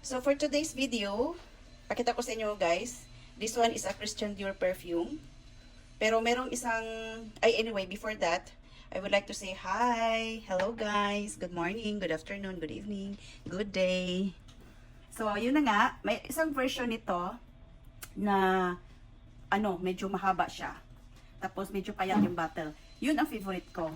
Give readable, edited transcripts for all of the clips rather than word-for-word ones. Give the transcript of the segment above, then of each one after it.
So for today's video, pakita ko sa inyo guys. This one is a Christian Dior perfume. Pero merong isang, anyway, before that, I would like to say hi. Hello guys. Good morning, good afternoon, good evening, good day. So yun na nga, may isang version nito na medyo mahaba siya. Tapos medyo payat yung bottle. Yun ang favorite ko.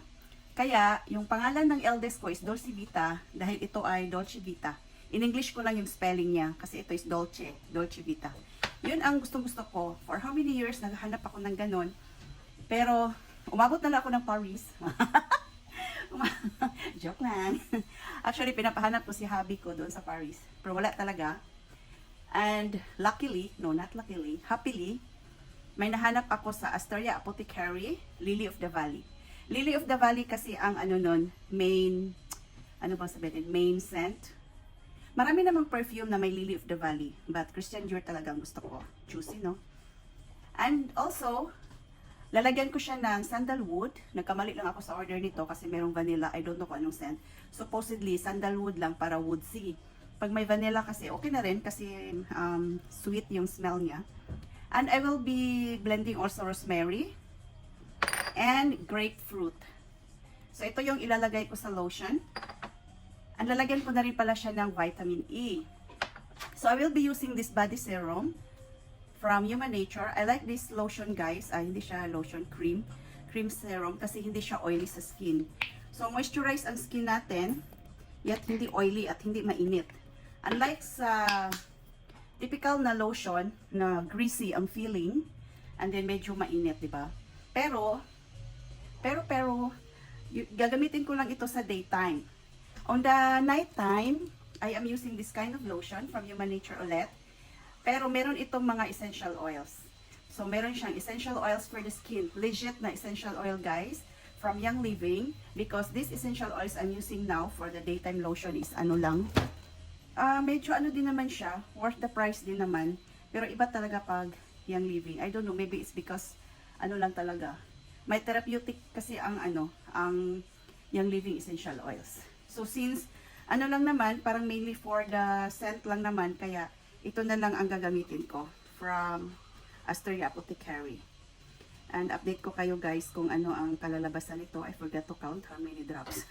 Kaya, yung pangalan ng eldest ko is Dolce Vita dahil ito ay Dolce Vita. In English ko lang yung spelling niya kasi ito is Dolce Vita. Yun ang gustong-gusto ko. For how many years naghahanap ako ng ganun. Pero, umabot na lang ako ng Paris. Joke lang. Actually, pinapahanap ko si hubby ko doon sa Paris. Pero wala talaga. And luckily, no, not luckily, happily, may nahanap ako sa Astoria Apothecary, Lily of the Valley. Lily of the Valley kasi ang main scent. Marami namang perfume na may Lily of the Valley, but Christian Dior talagang gusto ko. Juicy, no? And also, lalagyan ko siya ng sandalwood. Nagkamali lang ako sa order nito kasi merong vanilla. I don't know kung anong scent. Supposedly, sandalwood lang para woodsy. Pag may vanilla kasi, okay na rin kasi sweet yung smell niya. And I will be blending also rosemary and grapefruit. So, ito yung ilalagay ko sa lotion. Ang lalagyan ko na rin pala siya ng vitamin E. So, I will be using this body serum from Human Nature. I like this lotion, guys. Hindi siya lotion, cream serum kasi hindi siya oily sa skin. So, moisturize ang skin natin, yet hindi oily at hindi mainit. Unlike sa typical na lotion na greasy ang feeling and then medyo mainit, di ba? Pero, gagamitin ko lang ito sa daytime. On the night time, I am using this kind of lotion from Human Nature ulit. Pero meron itong mga essential oils. So, meron siyang essential oils for the skin. Legit na essential oil, guys, from Young Living. Because this essential oils I'm using now for the daytime lotion is medyo din naman siya. Worth the price din naman. Pero iba talaga pag Young Living. I don't know, maybe it's because lang talaga. May therapeutic kasi ang Young Living essential oils. So since lang naman, parang mainly for the scent lang naman, kaya ito na lang ang gagamitin ko from Astoria Apothecary. And update ko kayo guys kung ano ang kalalabasan nito. I forgot to count how many drops.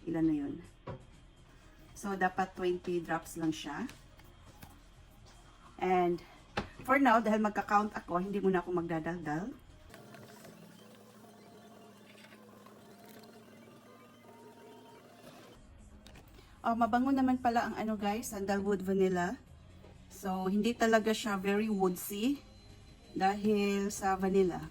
Ilan na yun? So dapat 20 drops lang siya. And for now, dahil magka-count ako, hindi muna ako magdadaldal. Mabango naman pala ang guys, sandalwood vanilla. So, hindi talaga siya very woodsy dahil sa vanilla.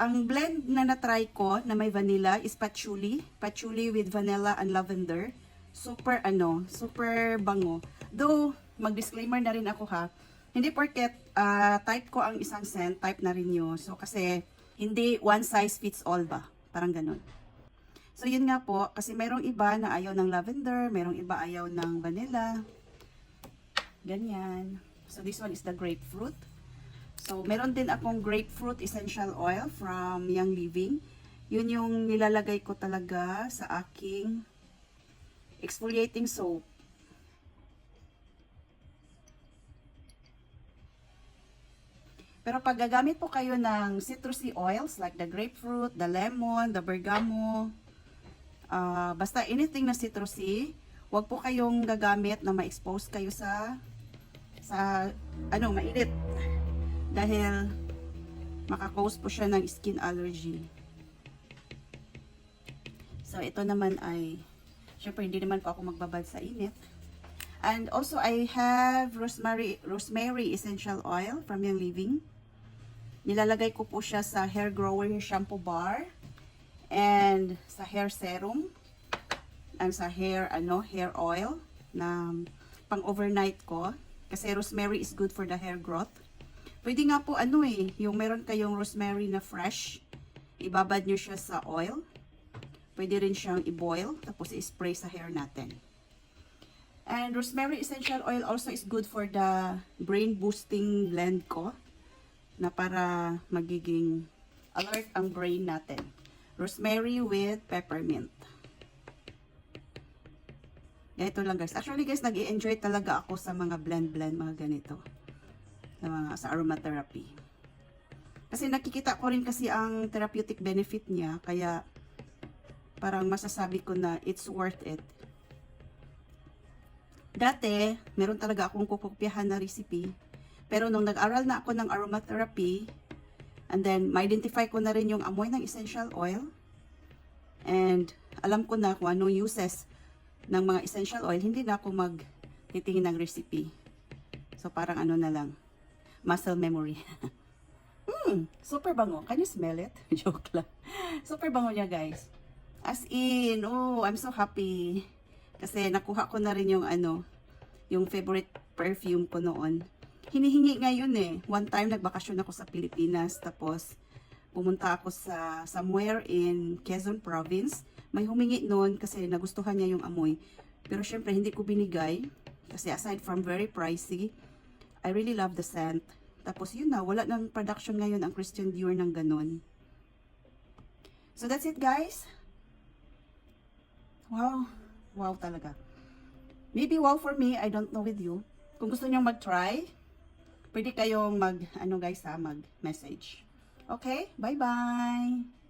Ang blend na na-try ko na may vanilla is patchouli. Patchouli with vanilla and lavender. Super super bango. Though, mag-disclaimer na rin ako ha. Hindi porket type ko ang isang scent, type na rin nyo. So, kasi hindi one size fits all ba? Parang ganun. So, yun nga po, kasi merong iba na ayaw ng lavender, merong iba ayaw ng vanilla. Ganyan. So, this one is the grapefruit. So, meron din akong grapefruit essential oil from Young Living. Yun yung nilalagay ko talaga sa aking exfoliating soap. Pero pag gagamit po kayo ng citrusy oils like the grapefruit, the lemon, the bergamot, basta anything na citrusy, wag po kayong gagamit na ma-expose kayo sa mainit. Dahil makakause po siya ng skin allergy. So, ito naman ay, syempre hindi naman po ako magbabad sa init. And also, I have rosemary essential oil from Young Living. Nilalagay ko po siya sa hair grower shampoo bar. And sa hair serum and sa hair oil na pang overnight ko kasi rosemary is good for the hair growth. Pwede nga po yung meron kayong rosemary na fresh, ibabad nyo siya sa oil. Pwede rin siyang i-boil tapos i-spray sa hair natin. And rosemary essential oil also is good for the brain boosting blend ko na para magiging alert ang brain natin. Rosemary with peppermint. Ganito lang guys. Actually guys, nag-i-enjoy talaga ako sa mga blend-blend, mga ganito. Sa aromatherapy. Kasi nakikita ko rin kasi ang therapeutic benefit niya, kaya parang masasabi ko na it's worth it. Dati, meron talaga akong kukopyahan na recipe, pero nung nag-aral na ako ng aromatherapy, and then ma-identify ko na rin yung amoy ng essential oil, and alam ko na kung anong uses ng mga essential oil, hindi na ako magtitingin ng recipe. So parang ano na lang, muscle memory. Super bango. Can you smell it? Joke lang. Super bango niya, guys. As in, oh, I'm so happy. Kasi nakuha ko na rin yung yung favorite perfume ko noon. Hinihingi ngayon eh. One time, nagbakasyon ako sa Pilipinas. Tapos, pumunta ako sa somewhere in Quezon Province. May humingi noon kasi nagustuhan niya yung amoy. Pero syempre, hindi ko binigay. Kasi aside from very pricey, I really love the scent. Tapos yun na, wala ng production ngayon ang Christian Dior ng ganun. So that's it guys. Wow. Wow talaga. Maybe wow for me, I don't know with you. Kung gusto niyo mag-try, pwede kayong mag-message. Okay? Bye-bye!